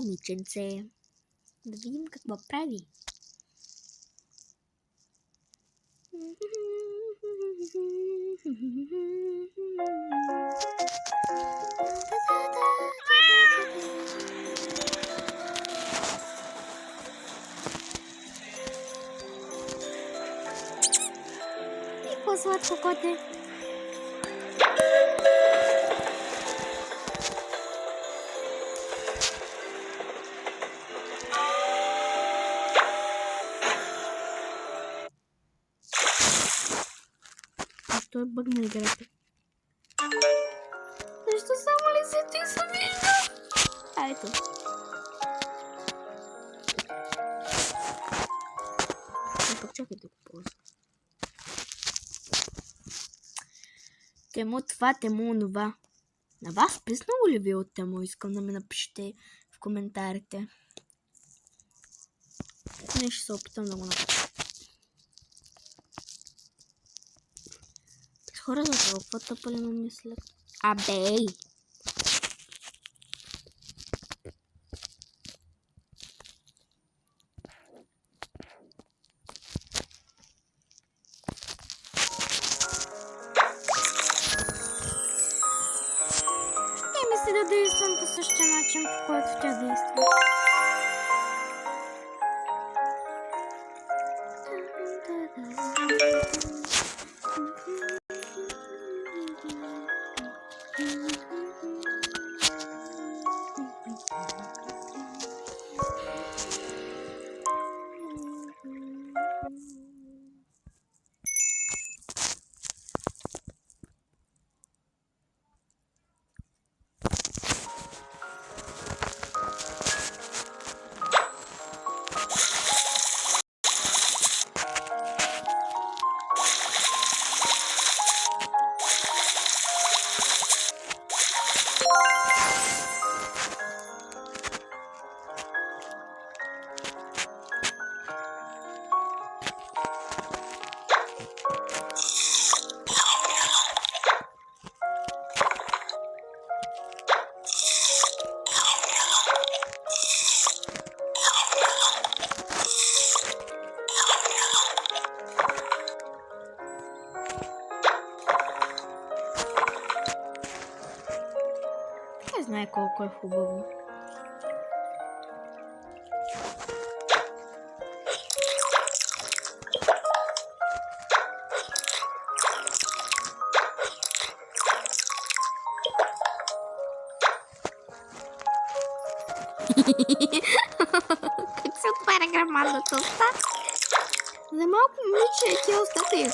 момиченце. Да видим какво прави. И по-сладко коте. Защо е бъгна играта? Защо само лицето и се вижда? Ето. Пак чакай да го ползва. Темо това, темо онова. На вас приснало ли ви от темо? Искам да ми напишете в коментарите. Не, ще се опитам да го напиша. Хора за толкова тъпалено мислят. Абей! Ще ми се да действам по същия начин, по който тя действа. Не знае колко е хубаво. Как се отваря грамадната уста? За малко момиче тя устата е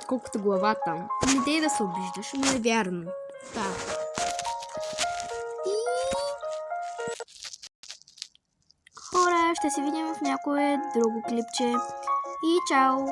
колкото главата. Не дей да се обиждаш, но е вярно. Да. Хора, ще се видим в някое друго клипче. И чао!